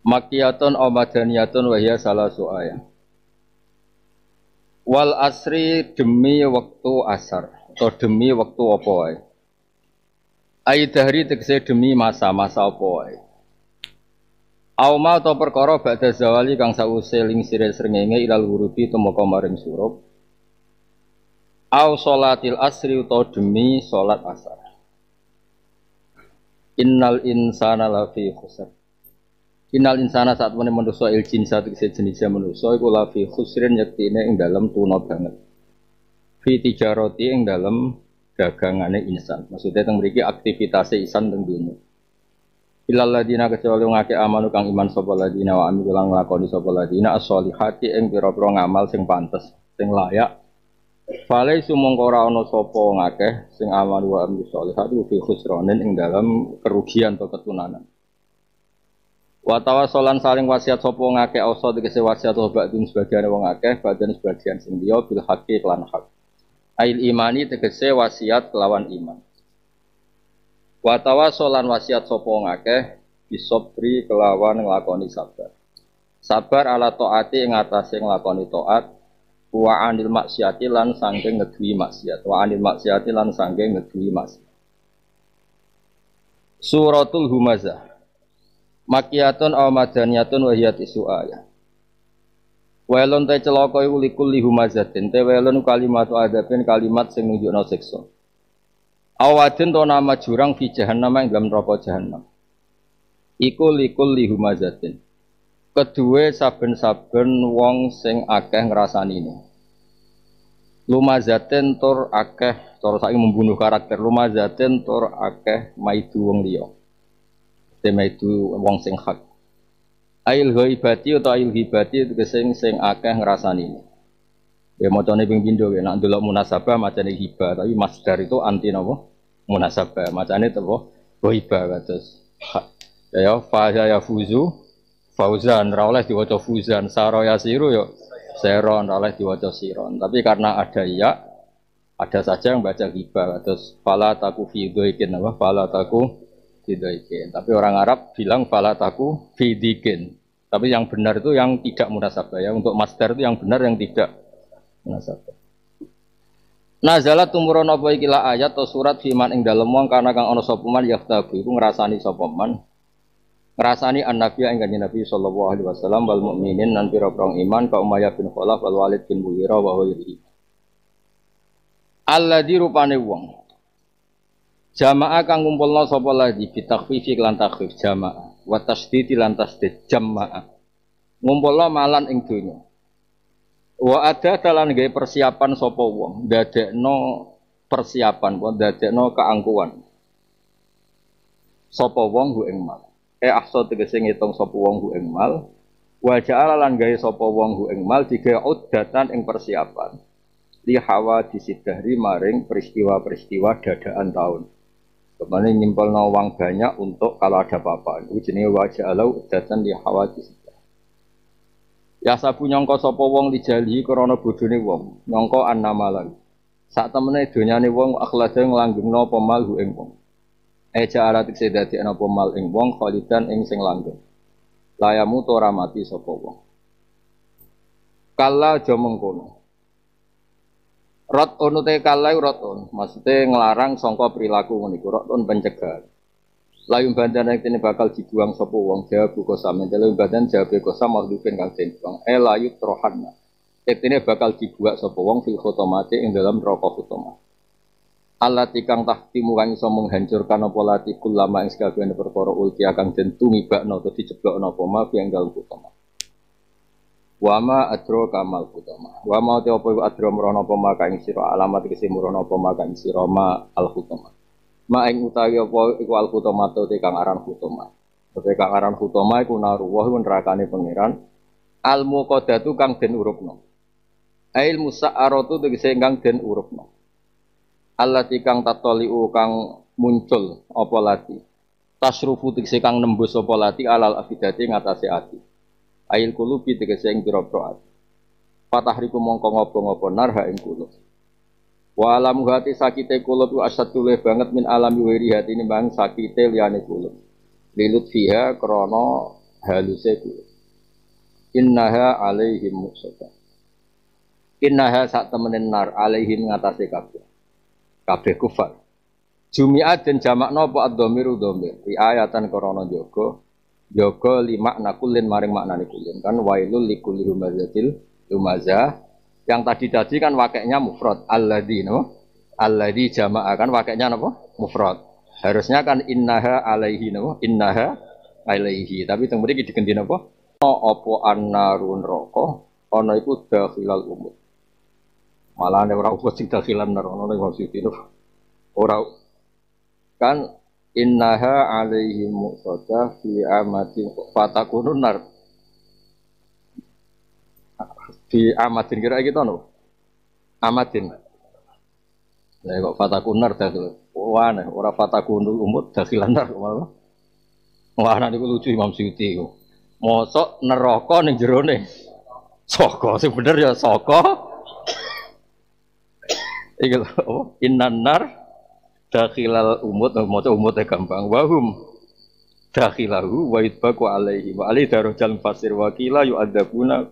Makiyatun aw madaniyatun wa hiya salasu ayat. Wal asri demi waktu asar atau demi waktu apa wae. Ai dahri tegese demi masa-masa apa wae. Aw ma to perkara ba'da zawali kang sause lingsire srengenge ilal wurubi tumeka maring surup. Aw sholatil asri utawa demi salat asar. Innal insana lafi khusr. Innal insana saat meneh manusa il jinsa tegese jenisé manusa iku lafi khusrin yektine ing dalem tuna banget. Fi tijarati ing dalem dagangane insan. Maksudnya teng mriki aktivitas insan teng dunya. Ilal ladina kecuali ngake amanu kang iman sapa ladina wa amilu lan nglakoni sapa ladina as-sholihati ing pira-pira ngamal sing pantes, sing layak. Fale sumangka ora ana sapa ngakeh sing amal wa amilu sholihati fi khusranin ing dalem kerugian atau ketunanan. Wa tawassalan saling wasiat sapa ngakeh ausa tegese wasiat ba'dun sebagian wong akeh badan sebagian sing liya bil haqqi lan hak. Ail imani tegese wasiat kelawan iman. Wa tawassalan wasiat sapa ngakeh bisobri kelawan nglakoni sabar. Sabar ala taati ing atase nglakoni taat wa anil maksiati lan sangking ngedui maksiat. Wa anil maksiati lan sangking ngedui maksiat. Suratul Humazah. Makiyatun aw madaniyatun wa hiya tisu ayat. Welon te celaka iku likul li humazatin. Te welon kalimatu adabin kalimat sing nunjukna siksa. Awadin to nama jurang fi jahannam ing dalam neraka jahannam. Iku likul li humazatin. Kedue saben-saben wong sing akeh ngrasani ini. Lumazatin tur akeh cara saiki membunuh karakter. Lumazatin tur akeh maidu wong liya. Temaidu wong sing hak. Ail ghaibati utawa ail hibati tegese sing akeh ngrasani ini. Ya macane ping pindho nek ndelok munasabah macane hibah tapi masdar itu anti napa? Munasabah macane apa? Ghaibah kados. Ya fa ya fuzu fauzan ra oleh diwaca fuzan sara yasiru ya seron ra oleh diwaca siron. Tapi karena ada ya ada saja yang baca hibah kados fala taku fi dzaikin apa fala taku fi dzaikin. Tapi orang Arab bilang fala taku fi dzikin. Tapi yang benar itu yang tidak munasabah ya. Untuk masdar itu yang benar yang tidak munasabah. Nazalat tumurun apa iki la ayat atau surat fiman ing dalem wong kana kang ana sapa man yaftabu iku ngrasani sapa man. Ngrasani an-nabi ing kanjeng Nabi sallallahu alaihi wasallam wal mukminin lan pira-pira iman ka Umayyah bin Khalaf wal Walid bin Mughirah wa ghairihi. Alladzi rupane wong jamaah kang ngumpulna sapa lagi bitakhfifi lan takhfif jamaah wa tasdidi lan tasdid jamaah. Ngumpulna malan ing donya. Wa ada dalan gawe persiapan sapa wong, ndadekno persiapan, ndadekno keangkuhan. Sapa wong ku ing mal. Ahsa tegese ngitung sapa wong ku ing mal. Wa ja'ala lan gawe sapa wong ku ing mal digawe uddatan ing persiapan. Li hawa disidahri maring peristiwa-peristiwa dadaan tahun. Kemane nyimpulno uang banyak untuk kalau ada apa-apa. Iku jenenge wa ja'ala uddatan li hawa disidahri. Ya sabu nyangka sapa wong dijali krana bodhone wong, nyangka annamalan. Sak temene donyane wong akhlade nglanggengna apa mal hu ing wong. Eja aratik sedadi ana apa mal ing wong khalidan ing sing langgeng. Layamu to ora mati sapa wong. Kala aja mengkono. Rot onute kala roton, maksude nglarang sangka perilaku ngene iku roton pencegahan. Layung bandan yang ini bakal dibuang sapa wong jawab kosam layung bandan jawab kosam makhlufin kang den buang layu trohanna ini bakal dibuang sapa wong fil khotomati ing dalam neraka khotomah allati kang tahtimu kang iso menghancurkan apa lati kulama ing sakabehane perkara ulti kang den tumibakno utawa diceblokno apa ma ing dalam khotomah wa ma adro kamal khotomah wa ma te apa iku adro merono apa ma kang sira alamat kese merono apa ma kang sira ma al khotomah ma ing utawi apa iku al-khutama te kang aran khutama. Te kang aran khutama iku naruwah nerakane pangeran al-muqaddatu kang den urupno. Ail musa'aratu tegese kang den urupno. Allati kang tatoliu kang muncul apa lati. Tasrufu tegese kang nembus apa lati alal afidati ngatasé ati. Ail kulubi tegese ing pira-pira ati. Fatahriku mongko ngopo-ngopo narha ing kulub. Wa alam hati sakite kulub asadul banget min alami wiri hati ini bang sakite liyane kulub. Lilut fiha krana haluse kuwi. Innaha alaihim muqsadah. Innaha sak temenin nar alaihim ngatasé kabeh. Kabeh kufar. Jumi'at dan jamak napa ad-dhamiru dhamir. Fi ayatan korona jaga lima nakulin maring maknane kulin. Kan wailul likulli humazatil lumazah. Yang tadi kan wakeknya mufrad. Alladzi no. Alladzi jama'a kan wakeknya napa? Mufrad. Harusnya kan innaha alaihi no. Innaha alaihi. Tapi teng mriki diganti napa? Apa annarun roko ana iku dakhilal umut. Malah nek ora ubah sing dakhilan neraka nek maksud itu. Ora kan innaha alaihim muqsadah fi amatin fatakunun nar di amatin kira gitu no amatin lah kok fatakun nar dakhil wah nek ora fatakunul umut dakhilan nar malah wah nek iku lucu Imam Suyuti iku mosok neraka ning jerone saka sing bener ya saka iki lho innan nar dakhilal umut, maca umutnya gampang. Wahum dakhilahu wa idbaku alaihi wa alaihi darujal fasir wakila yu'adzabuna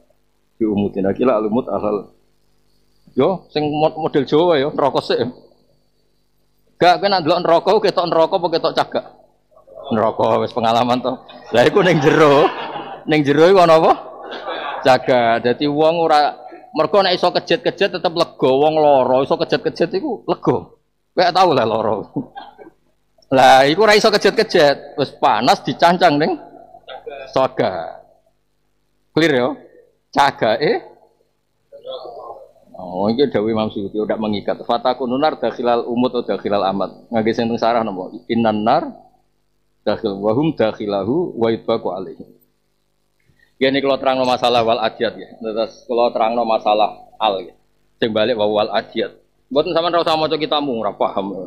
bi umutina kila alumut ahal. Yo sing model Jawa ya neraka sik. Gak kena ndelok neraka ketok neraka apa ketok cagak? Neraka wis pengalaman to. Lah iku ning jero. Ning jero iku ana apa? Cagak. Dadi wong ora mergo nek iso kejet-kejet tetep lega, wong lara iso kejet-kejet iku lega. Kayak tahu lah loro. Lah, iku ora iso kejet-kejet, wis panas dicancang ning soga. Clear ya? Cagake. Oh, iki dawuh Imam Suyuti udah mengikat. Fatakunun nar dakhilal umut atau dakhilal amat. Ngangge sing teng sarah napa? Innan nar dakhil wa hum dakhilahu wa yatbaqu alaihi. Gini kalau terangno masalah wal adiyat ya. Terus kalau terangno masalah al ya. Sing balik wal adiyat. Buatan sama rasa maca kitamu ora paham ya.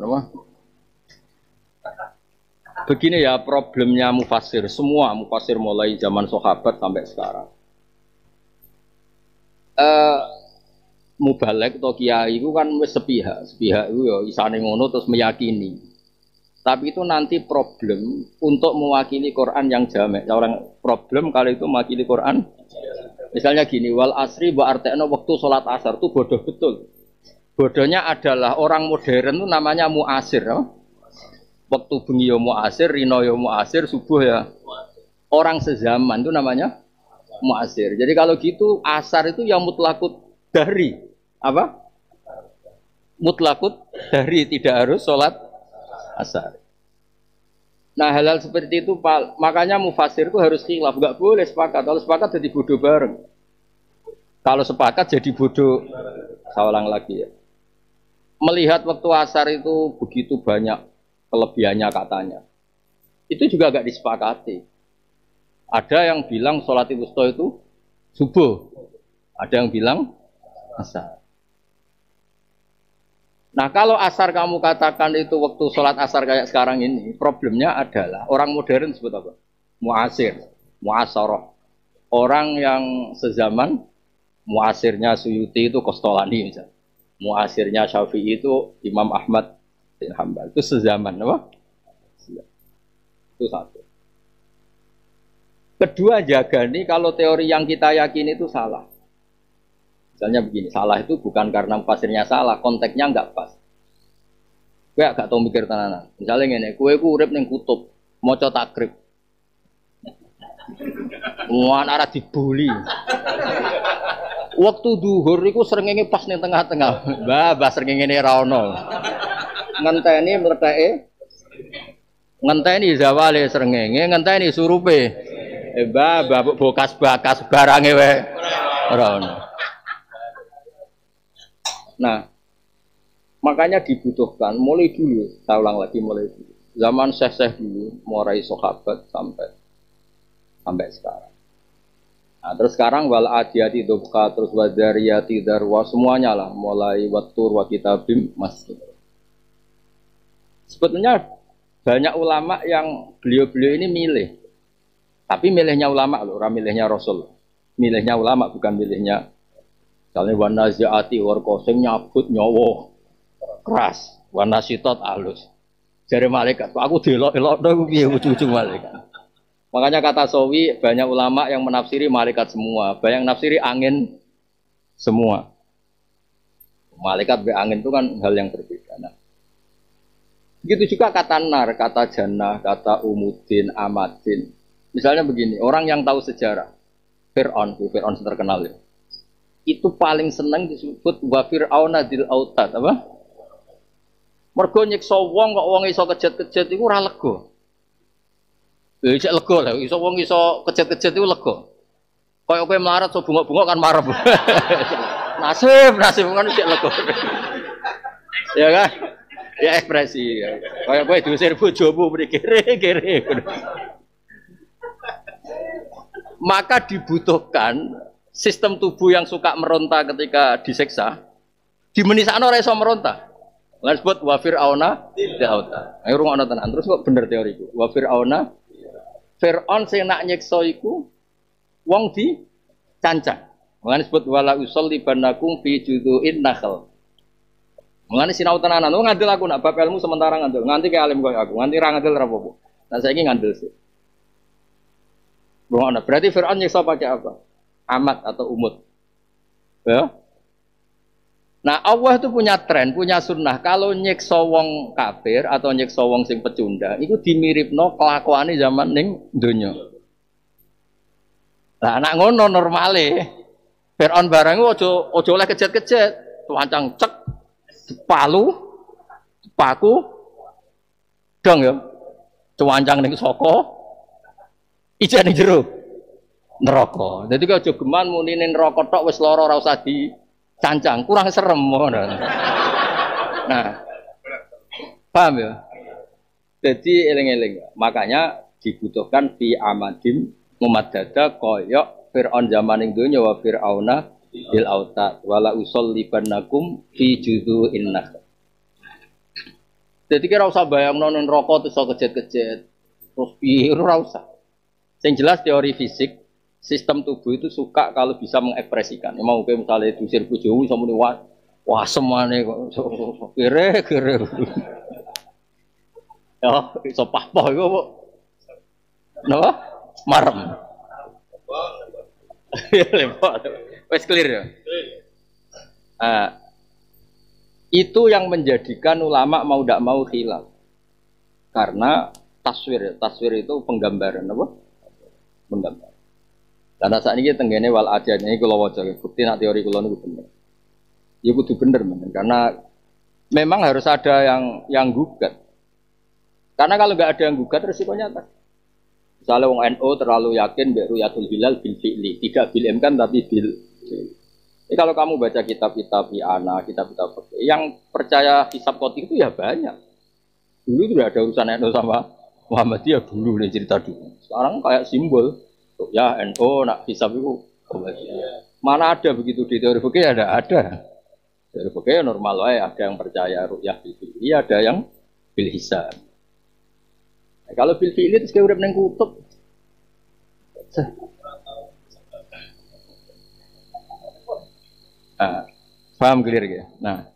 Begini ya problemnya mufasir, semua mufasir mulai zaman sahabat sampai sekarang. Mubalek atau kiai itu kan wis sepihak itu ya isane ngono terus meyakini. Tapi itu nanti problem untuk mewakili Quran yang jamek. Orang problem kalau itu mewakili Quran. Misalnya gini, wal asri wa arta'na waktu sholat asar itu bodoh betul. Bodohnya adalah orang modern itu namanya muasir. No? Waktu bengi ya muasir, rino ya muasir, subuh ya. Orang sezaman itu namanya muasir. Jadi kalau gitu asar itu yang mutlakut dari apa? Mutlakut dari tidak harus sholat asar. Nah hal-hal seperti itu makanya mufasir itu harus khilaf. Enggak boleh sepakat. Kalau sepakat jadi bodoh bareng. Kalau sepakat jadi bodoh. Saya ulang lagi ya. Melihat waktu asar itu begitu banyak kelebihannya katanya. Itu juga agak disepakati. Ada yang bilang sholat wusta itu subuh. Ada yang bilang asar. Nah kalau asar kamu katakan itu waktu sholat asar kayak sekarang ini, problemnya adalah orang modern sebut apa? Muasir, muasarah. Orang yang sezaman, muasirnya Suyuti itu Kostolani misalnya. Muasirnya Syafi'i itu Imam Ahmad bin Hanbal. Itu sezaman, apa? Itu satu. Kedua jaga nih kalau teori yang kita yakini itu salah. Misalnya begini, salah itu bukan karena fasirnya salah, konteksnya enggak pas. Kowe gak tau mikir tenanan. Misalnya ngene, kowe ku urip ning kutub, maca takrib. Muan arah dibuli. Waktu duhur iku srengenge pas ning tengah-tengah. Mbah srengenge ra ono. Ngenteni mleteke. Ngenteni zawale srengenge, ngenteni surupe. Mbah bokas-bakas barange wae ora ono. Nah, makanya dibutuhkan mulai dulu, saya ulang lagi mulai dulu. Zaman Syekh dulu, mulai sahabat sampai sekarang. Nah, terus sekarang wal adiyati dubqa terus wadariyati darwa semuanya lah, mulai wattur wa kitabim masjid. Sebetulnya banyak ulama yang beliau-beliau ini milih. Tapi milihnya ulama loh, orang milihnya Rasul. Milihnya ulama bukan milihnya misalnya wanaziati warqasing nyabut nyawa keras, wanasitot alus. Jare malaikat, aku delok-elok tok piye ujug-ujug malaikat. Makanya kata Sawi banyak ulama yang menafsiri malaikat semua, banyak nafsiri angin semua. Malaikat be angin itu kan hal yang berbeda. Nah, begitu juga kata nar, kata jannah, kata umudin, amadin. Misalnya begini, orang yang tahu sejarah, Fir'aun terkenal ya. Itu paling senang disebut wa fir'auna dil autad, apa? Mergo nyiksa wong kok wong iso kejet-kejet iku ora lega. Ya cek lega lah, iso wong iso kejet-kejet iku lega. Kaya kowe melarat so bungok-bungok kan marep. nasib kan cek lega. Ya kan? Ya ekspresi. Kaya kowe diusir bojomu mriki kere. Maka dibutuhkan sistem tubuh yang suka meronta ketika disiksa. Di menisakno ora iso meronta. Lan sebut wa fir'auna da'auta. Ayo rungokno tenan. Terus kok bener teoriku. Wa fir'auna Fir'aun sing nak nyiksa iku wong dicancang. Mulane sebut wala usolli banakum fi judu'in nakhl. Mulane sinau tenanan. Ngandel aku nak bab ilmu sementara ngandel. Nganti ke alim koyo aku. Nganti ra ngandel ra apa-apa. Nah saiki ngandel sih. Berarti Fir'aun nyiksa pakai apa? Amat atau umut. Ya? Nah Allah itu punya tren, punya sunnah. Kalau nyiksa wong kafir atau nyiksa wong sing pecundang, itu dimiripno kelakuane zaman ning donya. Lah anak ngono normale. Fir'aun barang ojo oleh kejet-kejet, tuancang cek, paku, dong ya. Tuancang ning saka ijen ning jero neraka. Dadi kok aja geman muni ning neraka tok wis lara ora usah cancang, kurang serem. Nah, paham ya? Jadi eling-eling. Makanya dibutuhkan fi amadin mumaddada koyok Fir'aun zamaning dunya wa fir'auna bil autad wala usollibannakum fi judu'in nakhl. Jadi kira usah bayangno ning neraka terus kejet-kejet. Terus piye ora usah. Yang jelas teori fisik sistem tubuh itu suka kalau bisa mengekspresikan. Mau kayak misalnya diusir bojomu sama muni wah semane kok kere. Ya, iso pahpoh iku kok. Napa? Marem. Ya lepot. Wes clear ya. Itu yang menjadikan ulama mau tidak mau khilaf. Karena taswir itu penggambaran apa? Penggambaran. Karena saat ini tenggene wal adanya ini kalau wajah bukti nak teori kalau itu benar. Ya kudu bener men, karena memang harus ada yang gugat. Karena kalau nggak ada yang gugat resikonya apa? Misalnya wong NU terlalu yakin ru'yatul hilal bil fi'li, tidak bil imkan tapi bil. Ini kalau kamu baca kitab-kitab Iana, kitab-kitab yang percaya hisab qatik itu ya banyak. Dulu itu ada urusan NU sama Muhammadiyah dulu nih cerita dulu. Sekarang kayak simbol. Ya NU nak hisab itu mana ada begitu di teori fikih ada teori fikih normal wae ada yang percaya ru'yah bil fi'li ada yang bil hisab. Nah, kalau bil fi'li itu kayak urip ning kutub. Paham clear ya. Nah,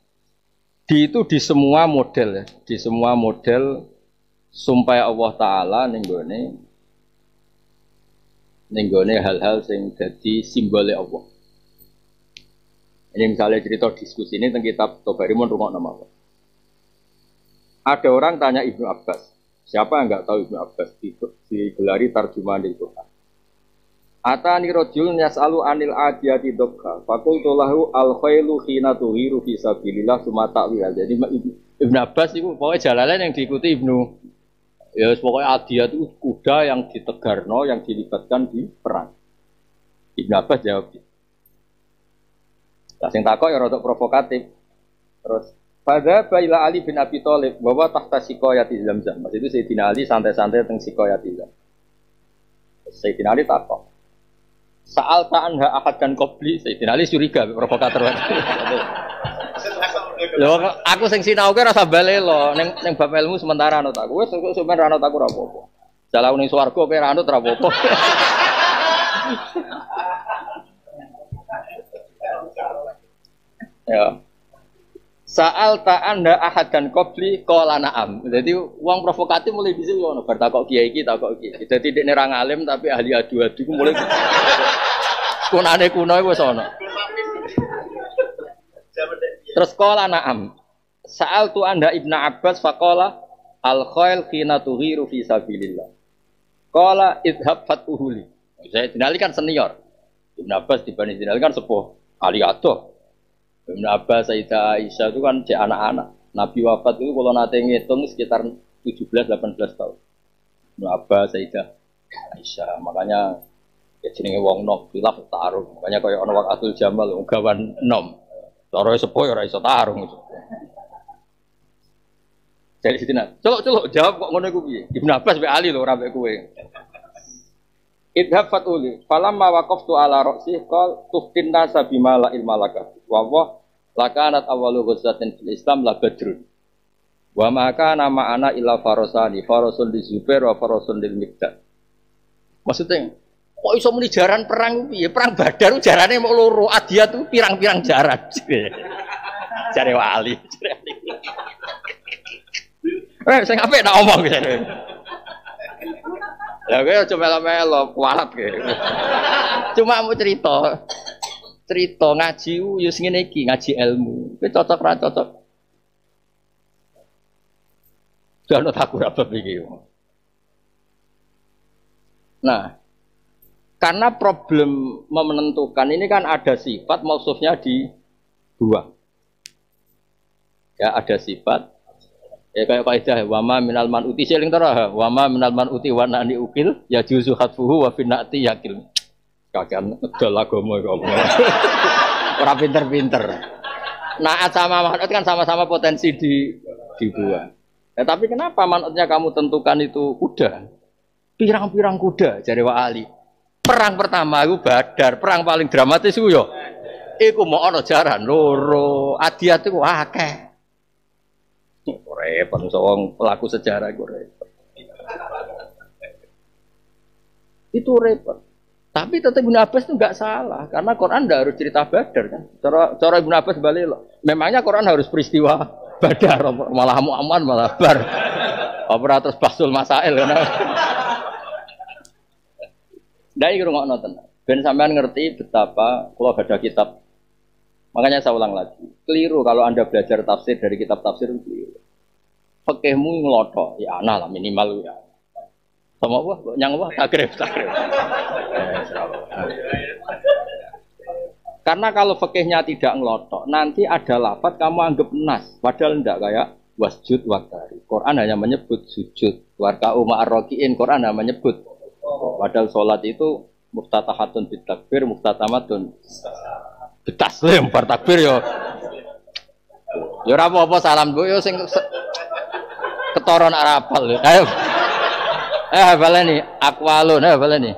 di semua model ya, di semua model sumpah Allah Taala ning gone hal-hal yang jadi simbolnya Allah. Ini misalnya cerita diskusi ini tentang kitab Tobarimun Rumah Nama Allah. Ada orang tanya Ibnu Abbas, siapa yang nggak tahu Ibnu Abbas digelari tarjuman itu. Atani rojul yas'alu anil adiyati dokha, fakultu lahu al khailu khina tuhiru fi sabilillah summa ta'wil. Jadi Ibnu Abbas itu pokoknya jalalan yang diikuti Ibnu. Ya pokoknya adiyah itu kuda yang ditegarno, yang dilibatkan di perang. Ibnu Abbas jawab gitu. Lah sing takok ya rada provokatif. Terus pada baila Ali bin Abi Thalib bahwa tahta sikoyati Zamzam. Maksud itu Sayyidina Ali santai-santai teng sikoyati Zamzam. Sayyidina Ali takok. Saal ta'anha ahad dan qabli. Sayyidina Ali curiga provokator. Lho aku sing sinau ki rasa bale lho ning bab ilmu sementara anut aku. Wis sampeyan anut aku ora apa-apa. Jalau ning swarga kowe ra anut ora apa-apa. Ya. Sa'al ta'anda ahad dan qabli qala na'am. Jadi wong provokatif mulai dhisik ngono, bar takok kiai iki takok iki. Dadi dekne ra ngalim tapi ahli adu-adu ku mulai kunane kuno wis ana. Terus qala na'am. Sa'al tu anda Ibnu Abbas faqala al-khail khina tughiru fi sabilillah. Qala idhab fatuhuli. Saya dinali kan senior. Ibnu Abbas dibanding dinali kan sepuh ahli ado. Ibnu Abbas, Sayyidah Aisyah itu kan cek anak-anak. Nabi wafat itu kalau nanti ngitung sekitar 17-18 tahun. Ibnu Abbas, Sayyidah Aisyah. Makanya ya jenenge wong nom, khilaf tarung. Makanya kaya ana waqatul jamal gawan nom. Cara sepo ya ora iso tarung. Jadi sitina, celok jawab kok ngono iku piye? Ibnu Abbas mbek Ali lho ora mbek kowe. Idhab fatuli, falamma waqaftu ala ra'si qal tuftin nasa bima la ilma laka. Wa wa lakanat awwalu ghazwatin fil Islam la badrun. Wa ma kana ma'ana illa farasani, farasul li Zubair wa farasul lil Miqdad. Maksudnya, kok iso muni jaran perang piye? Perang Badar jarane mok loro, Adiyat tuh pirang-pirang jaran. Jare wali. Sing apik nak omong jare. Ya gue coba melo kualat gitu. Cuma mau cerita ngaji yo ngene iki, ngaji ilmu. Kowe cocok ra cocok. Jangan takut apa iki. Nah, karena problem menentukan ini kan ada sifat mausufnya dibuang. Ya ada sifat. Ya kayak kaidah wama minal manuti seling tara wama minal manuti wa nani ukil ya juzu khatfuhu wa finati yakil. Kakean ngedol agama kok. Ora pinter-pinter. Naat sama manut kan sama-sama potensi dibuang. Ya, tapi kenapa manutnya kamu tentukan itu kuda? Pirang-pirang kuda jare wa Ali. Perang pertama itu Badar, perang paling dramatis ku yo. Iku mau ana jaran loro, Adiyat iku akeh. Repot wong pelaku sejarah itu repot. Itu repot. Tapi tetap Ibnu Abbas itu enggak salah karena Quran enggak harus cerita Badar kan. Cara Ibnu Abbas balik loh. Memangnya Quran harus peristiwa Badar malah Muhammad malah bar. Operator Basul Masail kan. Nah iki rungokno tenan. Ben sampean ngerti betapa kula ada kitab. Makanya saya ulang lagi. Keliru kalau Anda belajar tafsir dari kitab tafsir itu keliru. Fikihmu ngelotok, ya ana lah minimal ya. Sama apa? Nyang apa? Takrif. Karena kalau fikihnya tidak ngelotok, nanti ada lafaz kamu anggap nas, padahal enggak kayak wasjud wakari. Quran hanya menyebut sujud. Warka'u ma'ar-raki'in, Quran hanya menyebut. Padahal sholat itu muftatahatun bitakbir, muftatamatun bitaslim, bar takbir yo. Ya ora apa-apa salam Bu yo sing ketoron arapal. Ayo. Baleni aqwalun, baleni.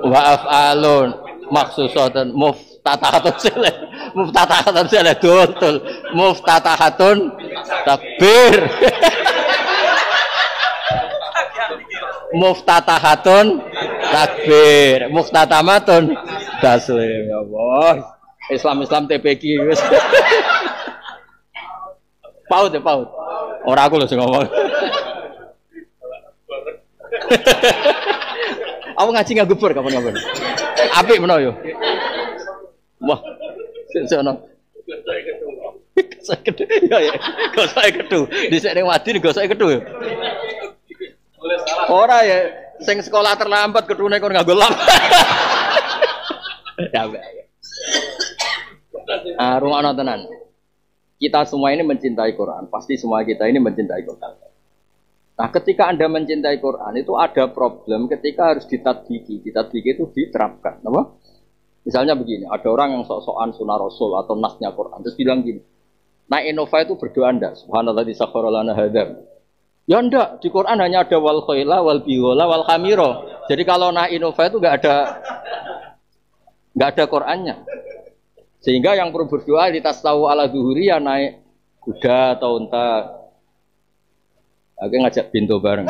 Wa af'alun maksusatun muftatahatun sile. Muftatahatun sile dul. Muftatahatun takbir. Muftatahatun takbir. Muftatamatun taslim ya Allah. Islam TPQ wis. Paut. Ora aku lho sing ngomong. Aku ngaji ngagubur kapan-kapan. Apik meno yo. Wah. Sono. Saya kedu. Ya. Kok saya kedu. Dhisik ning Madin kok saya kedu. Ora ya sing sekolah terlambat kedune kon nganggo lam. Ya. Rumah tenan. Kita semua ini mencintai Quran. Pasti semua kita ini mencintai Quran. Nah, ketika Anda mencintai Quran itu ada problem ketika harus ditadbiki. Ditadbiki itu diterapkan. Apa? Misalnya begini, ada orang yang sok-sokan sunnah Rasul atau nasnya Quran. Terus bilang gini, nah Innova itu berdoa Anda. Subhanallah di sakhara lana hadam. Ya enggak, di Quran hanya ada wal khayla, wal bighola, wal khamiro. Jadi kalau nah Innova itu enggak ada Qurannya. Sehingga yang perlu berdoa di tasawuf ala zuhuri ya naik kuda atau unta. Aku ngajak pintu bareng.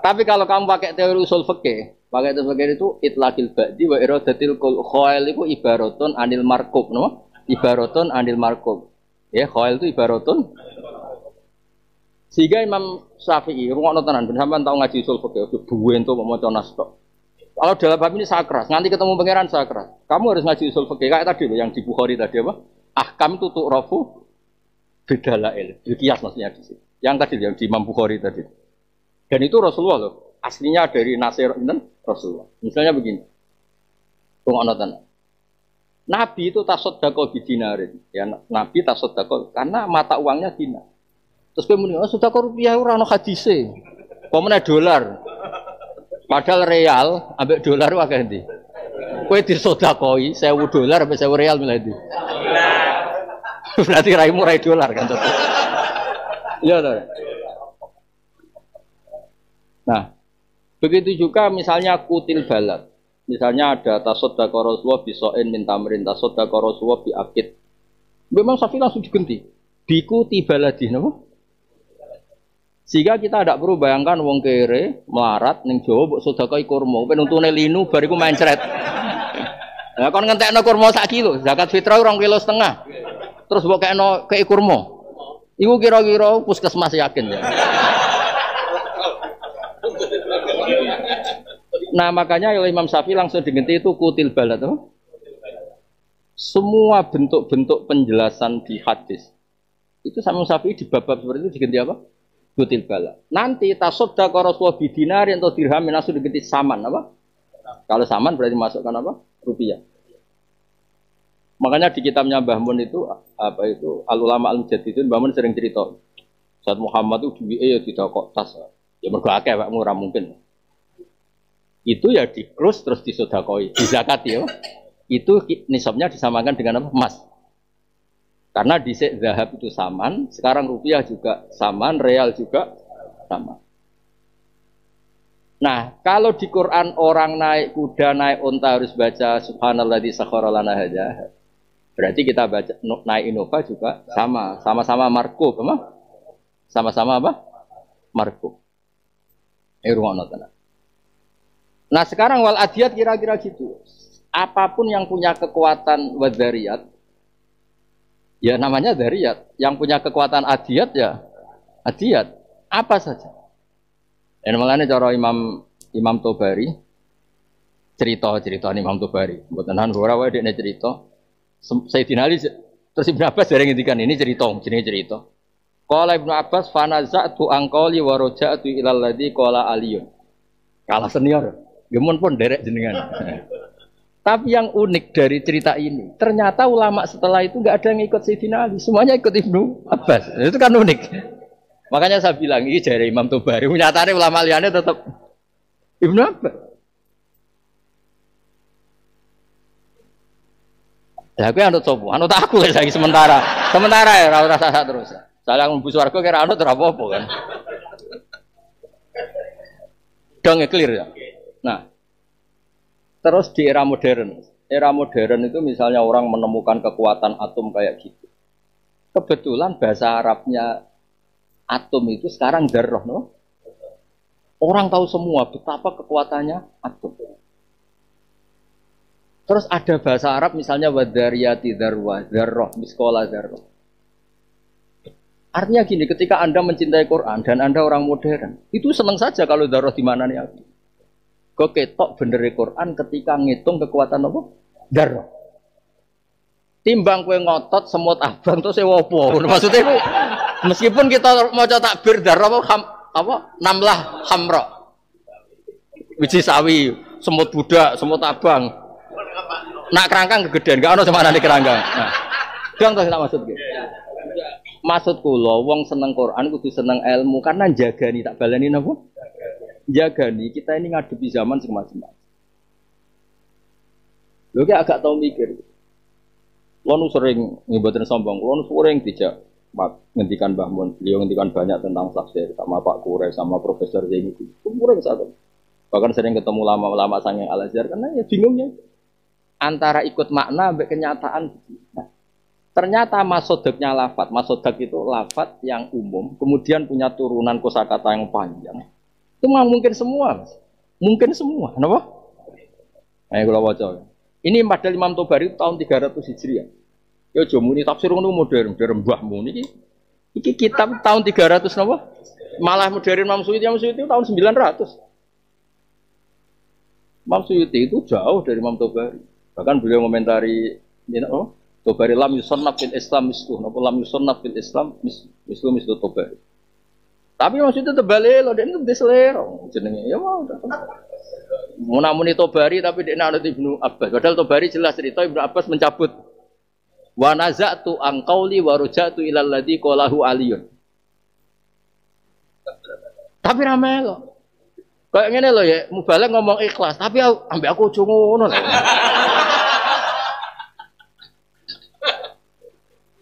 Tapi kalau kamu pakai teori usul fikih, pakai teori fikih itu itlaqil ba'di wa iradatil khail itu ibaratun anil markub, no? ibaratun anil markum. Ya, khail itu ibaratun. Sehingga Imam Syafi'i, rungokno tenan, ben sampean tau ngaji usul fikih, buwe entuk maca nas tok. Kalau dalam bab ini saya keras, nanti ketemu pangeran saya keras. Kamu harus ngaji usul fikih kayak tadi loh, yang di Bukhari tadi apa? Ahkam itu tu'rafu bidalail. Kias maksudnya di sini. Yang tadi yang di Imam Bukhari tadi. Dan itu Rasulullah loh. Aslinya dari Nasir dan Rasulullah. Misalnya begini. Pengonotan. Nabi itu tasoddaqo bidinarin. Ya, Nabi tasoddaqo karena mata uangnya dinar. Terus kemudian sudah rupiah ora ono hadise. Pemene dolar. Padahal real ambek dolar wae ndi. Kowe disodakoi 1000 dolar ambek 1000 real milih ndi. Berarti raimu rai dolar kan tetep. Iya toh. Nah, begitu juga misalnya kutil balad. Misalnya ada tasoddaqa Rasulullah bisoin min tamrin, tasoddaqa Rasulullah bi akid. Memang Syafi'i langsung digenti. Biku tibaladi napa? Sehingga kita tidak perlu bayangkan wong kere melarat ning Jawa mbok sedekah kurma, penuntune linu bariku mencret. Lah kon ngentekno kurma sak kilo, zakat fitrah 2,5 kilo. Terus mbok kekno kei kurma. Iku kira-kira puskesmas yakin ya. Nah, makanya Imam Syafi'i langsung digenti itu kutil balad. Semua bentuk-bentuk penjelasan di hadis itu sama Syafi'i di bab-bab seperti itu digenti apa? Kutil bala. Nanti tasoddaqa Rasulullah bidinarin atau dirhamin langsung diganti saman apa? Kalau saman berarti masukkan apa? Rupiah. Makanya di kitabnya Mbah Mun itu apa itu Al Ulama Al Mujaddidun Mbah Mun sering cerita. Saat Muhammad itu duwe ya tidak kok tas. Ya mergo akeh Pak murah mungkin. Itu ya dikrus terus disodakoi, dizakati ya. Itu nisabnya disamakan dengan apa? Emas. Karena dhisik zahab itu saman, sekarang rupiah juga saman, real juga sama. Nah, kalau di Quran orang naik kuda, naik unta harus baca subhanalladzi sakhkhara lana hadza. Berarti kita baca naik Innova juga sama, sama-sama markub, apa? Sama-sama apa? Markub. Rumono tenan. Nah, sekarang wal adiyat kira-kira gitu. Apapun yang punya kekuatan wadariyat, ya namanya dariyat. Yang punya kekuatan adiyat ya adiyat. Apa saja. Dan makanya cara Imam Tobari cerita Imam Tobari. Mboten ora wae dekne cerita. Sayyidina Ali terus Ibnu Abbas dereng ngendikan ini jenenge cerita. Qala Ibnu Abbas fanaza'tu angqali wa raja'tu ilal ladzi qala Aliyun. Kalah senior. Gemun pun derek jenengan. Tapi yang unik dari cerita ini, ternyata ulama setelah itu nggak ada yang ikut Sayyidina Ali, semuanya ikut Ibnu Abbas. Itu kan unik. Makanya saya bilang ini dari Imam Tobari, nyatanya ulama liane tetap Ibnu Abbas. Ya aku anut sopo, anut aku lagi sementara ya, rasa terus. Saya ngembus warga kira anut apa kan? Dong clear ya. Nah, terus di era modern itu misalnya orang menemukan kekuatan atom kayak gitu. Kebetulan bahasa Arabnya atom itu sekarang dzarrah, no? Orang tahu semua betapa kekuatannya atom. Terus ada bahasa Arab misalnya wadariyati dzarrah, miskola dzarrah. Artinya gini, ketika Anda mencintai Quran dan Anda orang modern, itu senang saja kalau dzarrah di mana nih aku. Kok ketok bener Quran ketika ngitung kekuatan apa? Dzarrah. Timbang kowe ngotot semut abang terus opo? Maksudnya itu meskipun kita maca takbir dzarrah apa? Namlah hamra. Wiji sawi, semut budak, semut abang. Nak kerangkang kegedean, gak ono semanane kerangkang. Nah. Dong tak maksud gitu. Maksud kula wong seneng Quran kudu seneng ilmu karena jagani tak baleni napa? Jagani kita ini ngadepi zaman semacam-macam. Lho ki agak tau mikir. Kulo sering ngeboten sombong, kulo sering dijak ngendikan Mbah Mun, beliau ngendikan banyak tentang tafsir sama Pak Kure sama Profesor Zaini itu. Sering satu. Bahkan sering ketemu lama-lama sange Al-Azhar karena ya bingungnya antara ikut makna sampai kenyataan. Nah, ternyata masodaknya lafat. Masodak itu lafat yang umum, kemudian punya turunan kosakata yang panjang. Itu memang mungkin semua, Mas. Mungkin semua, kenapa? Ayo kalau baca. Ini padahal Imam Tobari tahun 300 Hijriah. Ya aja muni tafsir ngono modern mbahmu niki. Iki kitab tahun 300 napa? Malah modern Imam Suyuti itu tahun 900. Imam Suyuti itu jauh dari Imam Tobari. Bahkan beliau komentari Tobari lam yusannaf fil Islam mislu, napa lam yusannaf fil Islam mislu Tobari. Tapi maksudnya terbalik loh, dia itu deselero jenenge. Ya mau. Munamuni Tobari tapi dia nak Ibnu Abbas. Padahal Tobari jelas cerita Ibnu Abbas mencabut. Wa naza'tu an qauli wa raja'tu ila alladzi qalahu Aliyun. Tapi rame loh. Kayak ngene loh ya, mubalek ngomong ikhlas, tapi ambek aku aja ngono.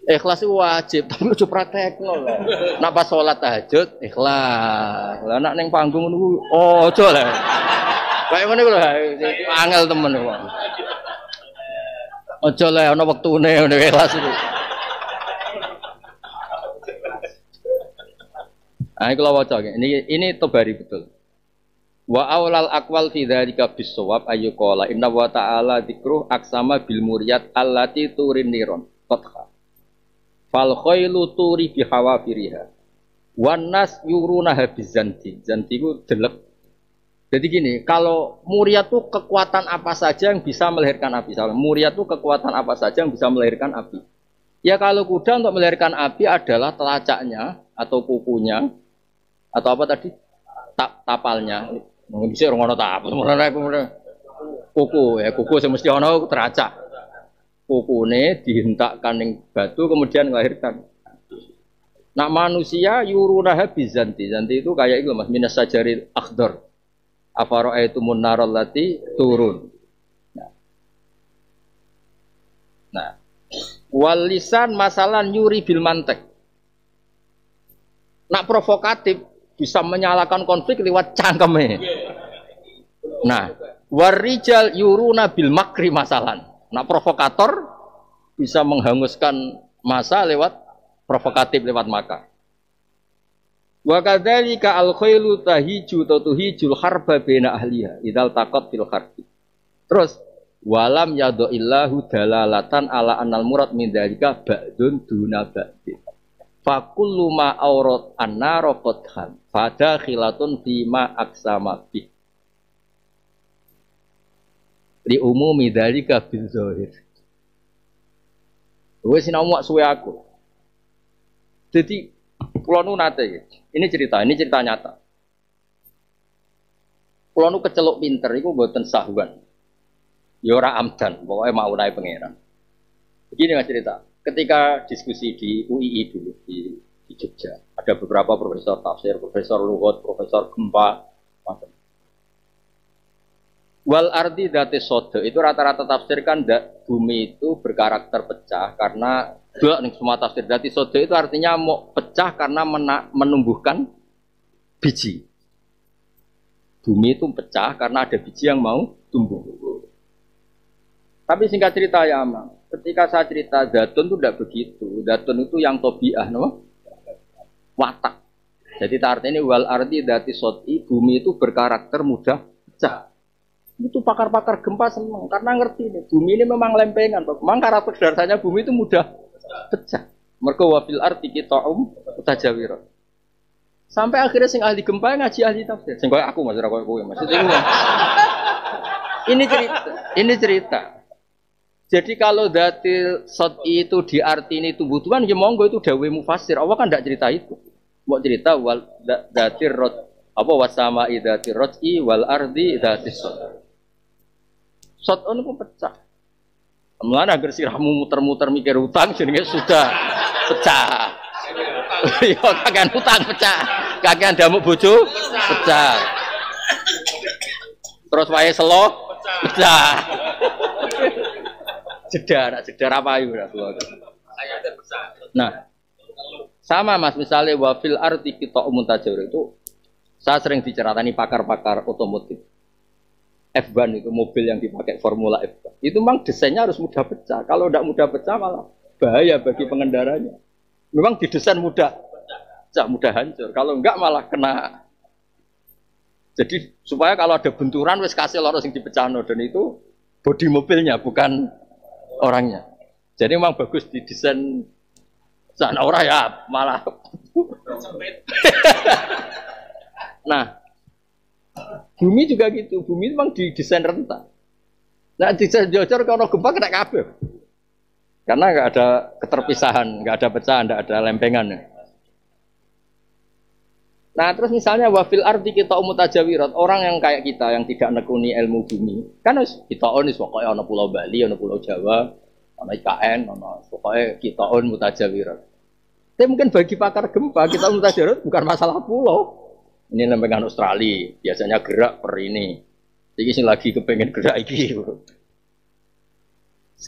Ikhlas itu wajib, tapi aja praktekno lah. Nak pas salat tahajud ikhlas. Lah nak ning panggung ngono aja lah. Kayak ngene lho, angel temen kok. Aja lah ana wektune ngono ikhlas itu. Ah iki lho waca ini Tobari betul. Wa aulal aqwal fi dzalika bisawab ayyuqala inna wa ta'ala dzikruh aksama bil muriyat allati turin niron fatha fal khailu turi bi hawafiriha wan nas yuruna habizanti zanti ku delek. Jadi gini, kalau muriyat itu kekuatan apa saja yang bisa melahirkan api. Muriyat itu kekuatan apa saja yang bisa melahirkan api. Ya kalau kuda untuk melahirkan api adalah telacaknya atau kukunya atau apa tadi? Tapalnya. Bisa orang ono tapal. Kuku ya, kuku semesti ono teracak. Kukune dihentakkan ning batu kemudian melahirkan. Nah manusia yuruna habizanti. Zanti itu kayak itu Mas, minas sajaril akhdar. Afara'aitumun naral lati turun. Nah, wal lisan masalan yuri bil mantek. Nak provokatif bisa menyalakan konflik lewat cangkeme. Nah, warijal yuruna bil makri masalan. Nak provokator bisa menghanguskan masa lewat provokatif lewat maka. Wa kadzalika al-khailu tahiju tuhijul harba baina ahliha idzal taqat fil harbi. Terus walam yadillahu dalalatan ala annal murad min dzalika ba'dun duna ba'din. Fa kullu ma aurat an-nar qadhan fada khilatun fima aqsama bi. Li umumi dzalika bil zahir. Wes sinau mak suwe aku. Jadi pulau nu nate, ini cerita nyata. Pulau nu kecelok pinter, itu buatan sahuan. Yora amdan, pokoknya mau naik pangeran. Begini mas cerita, ketika diskusi di UII dulu di Jogja, ada beberapa profesor tafsir, profesor lughat, profesor gempa, macam. Wal ardi dati sode itu rata-rata tafsir kan bumi itu berkarakter pecah karena dua nih semua tafsir dati sode itu artinya mau pecah karena menumbuhkan biji. Bumi itu pecah karena ada biji yang mau tumbuh. Tapi singkat cerita ya Amang, ketika saya cerita datun itu tidak begitu. Datun itu yang tobiah, no? Watak. Jadi artinya wal ardi dati sode bumi itu berkarakter mudah pecah. Itu pakar-pakar gempa senang karena ngerti nih bumi ini memang lempengan. Memang karakter dasarnya bumi itu mudah pecah. Mergo wa fil ardi qita'um mutajawirat. Sampai akhirnya sing ahli gempa ngaji ahli tafsir. Sing koyo aku Mas ora koyo kowe Mas. Ini cerita. Jadi kalau dati sot itu diartini tumbuh-tumbuhan ya monggo itu dawuh mufassir. Allah kan ndak cerita itu. Mau cerita wal dati rot apa wasama idati rot'i wal ardi dati sot. Sot itu pecah. Mulane agar sirahmu muter-muter mikir utang jenenge sudah pecah. Ya kakean utang pecah. Kakean damuk bojo pecah. Terus wae selo pecah. Jedar apa ayu ora kula. Nah. Sama Mas misalnya wa fil ardi qita'um muntajir itu saya sering diceratani pakar-pakar otomotif. F1 itu mobil yang dipakai Formula F1. Itu memang desainnya harus mudah pecah. Kalau tidak mudah pecah malah bahaya bagi pengendaranya. Memang didesain mudah pecah, mudah hancur. Kalau enggak malah kena. Jadi supaya kalau ada benturan wis kasih loro sing dipecahno dan itu bodi mobilnya bukan orangnya. Jadi memang bagus didesain sana ora ya malah. Nah, bumi juga gitu. Bumi memang didesain rentan. Nah, desain jocor kalau gempa kena kabel. Karena nggak ada keterpisahan, nggak ada pecahan, nggak ada lempengan. Nah, terus misalnya wafil arti kita mutajawirat, orang yang kayak kita yang tidak nekuni ilmu bumi, kan kita onis pokoknya ono Pulau Bali, ono Pulau Jawa, ono IKN, ono pokoknya kita on mutajawirat. Tapi mungkin bagi pakar gempa kita mutajawirat bukan masalah pulau. Ini lempengan Australia, biasanya gerak per ini. Jadi lagi kepengen gerak iki.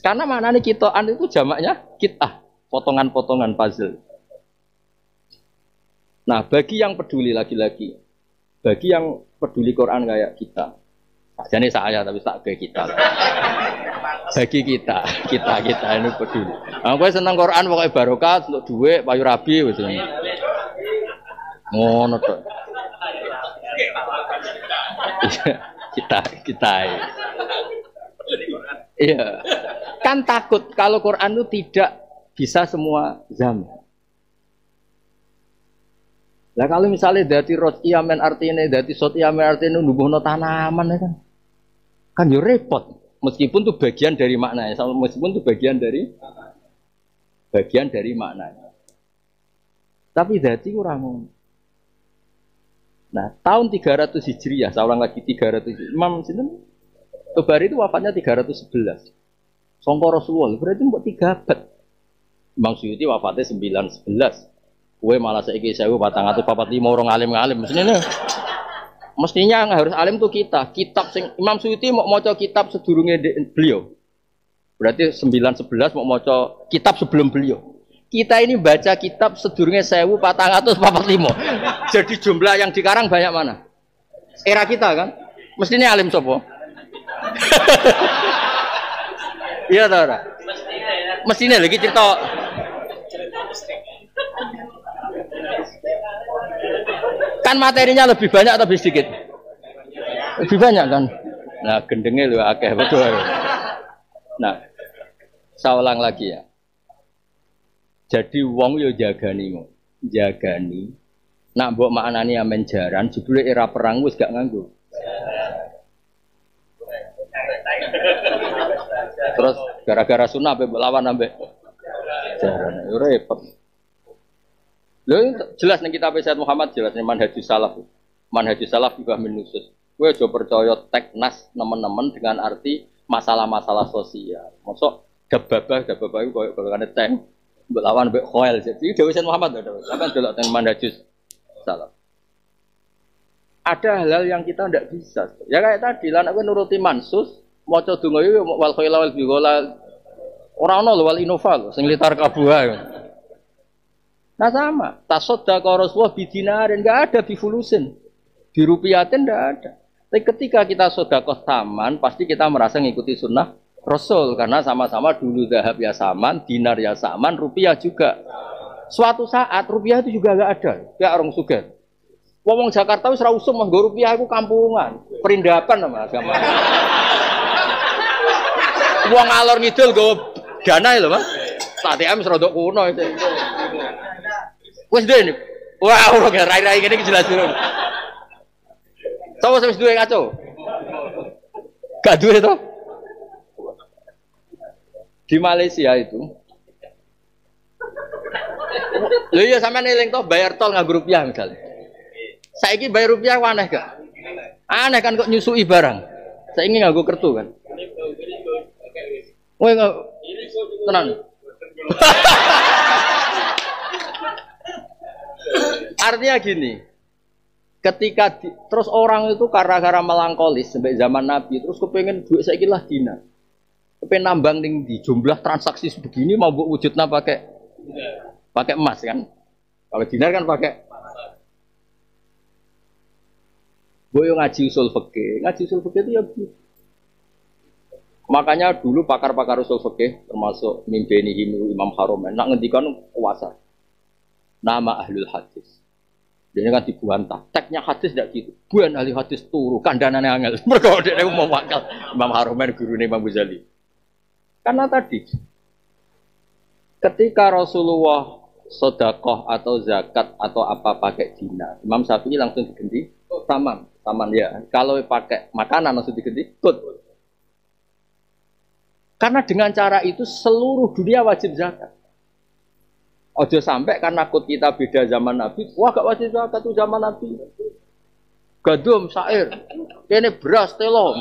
Karena mana nih kitoan itu jamaknya kitah, potongan-potongan puzzle. Nah, bagi yang peduli lagi-lagi, bagi yang peduli Quran kayak kita, jadi saya tapi tak kayak kita. Bagi kita ini peduli. Nah, gue senang Quran pokoknya barokah untuk duit, payu rabi, misalnya. Ngono tuh. kita. Iya. Kan takut kalau Quran itu tidak bisa semua zaman. Lah kalau misalnya dadi rot iamen artine dadi sot iamen artine nubuhno tanaman ya kan. Kan yo repot. Meskipun itu bagian dari maknanya, meskipun itu bagian dari maknanya. Tapi dadi ora ngono. Nah, tahun 300 Hijriah, saya ulang lagi 300. Imam sinten? Tobari itu wafatnya 311. Sangka Rasulullah berarti mbok 3 abad. Imam Suyuti wafatnya 911. Kue malah saiki 1445 orang alim-alim. Mestinya yang harus alim tuh kita. Kitab sing Imam Suyuti mau maca kitab sedurunge beliau. Berarti 911 mau maca kitab sebelum beliau. Kita ini baca kitab sedurunge 1445. Jadi jumlah yang dikarang banyak mana? Era kita kan? Mestinya alim sopo? Iya ta ora? Mestinya lagi cerita. Kan materinya lebih banyak atau lebih sedikit? Lebih banyak kan? Nah, gendengnya lu akeh betul. Nah, saya ulang lagi ya. Jadi wong yo jagani. Nak mbok maknani amen jaran, jebule era perang wis gak nganggo. Terus gara-gara sunah ambek lawan ambek jaran. Yo repot. Lho jelas nih kitab Sayyid Muhammad jelas nih manhajus salaf. Manhajus salaf juga menusus. Gue coba percaya teknas teman-teman dengan arti masalah-masalah sosial. Masuk dababah itu koyo golongane tank mbok lawan mbek khoel. Jadi Dewi Sayyid Muhammad lho. Sampeyan delok teng manhajus salaf. Ada hal-hal yang kita ndak bisa. Ya kayak tadi lan aku nuruti mansus maca donga yo wal khaila wal bighala ora ono lho wal inova sing litar kabuha. Nah sama, tasoddaqa Rasulullah bidinarin, enggak ada bifulusin, birupiatin enggak ada. Tapi ketika kita sedekah taman, pasti kita merasa ngikuti sunnah Rasul karena sama-sama dulu zahab ya saman, dinar ya saman, rupiah juga. Suatu saat rupiah itu juga enggak ada, kayak orang sugih. Wong Jakarta wis ra usum nggo rupiah iku kampungan, perindapan sama agama. Wong alor ngidul nggo dana lho, Mas. ATM serodok kuno itu. Wes dene. Wah, ora rai-rai ngene iki jelas durung. Sopo wis duwe ngaco? Gak duwe to? Di Malaysia itu. Lho iya sampean eling to bayar tol nganggo rupiah misalnya. Saiki bayar rupiah aneh gak? Aneh kan kok nyusui barang. Saiki nganggo kertu kan. Woi enggak tenang. Artinya gini, terus orang itu karena melankolis sampai zaman Nabi, terus kepengen duit saiki lah dinar, kepengen nambang tinggi jumlah transaksi sebegini mau buat wujudnya pakai emas kan? Kalau dinar kan pakai. Boyo ngaji usul fikih itu ya gitu. Makanya dulu pakar-pakar usul fikih termasuk Mimbeni Imam Haromen nak ngendikan kuasa nama ahlul hadis. Ini kan dibantah. Teknya hadis tidak gitu. Buan ahli hadis turu kandanane angel. Mergo dhek mau wakal Imam Haromen gurune Imam Ghazali. Karena tadi Ketika Rasulullah sodakoh atau zakat atau apa pakai dinar, Imam Syafi'i langsung diganti taman, taman ya. Kalau pakai makanan langsung diganti kut. Karena dengan cara itu seluruh dunia wajib zakat. Ojo sampai karena kut kita beda zaman Nabi, wah gak wajib zakat itu zaman Nabi. Gandum, syair, ini beras, telo.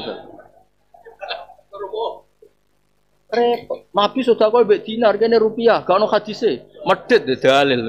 Repot. Nabi sudah kau dinar, ini rupiah, gak ada hadisnya. Medit dalil.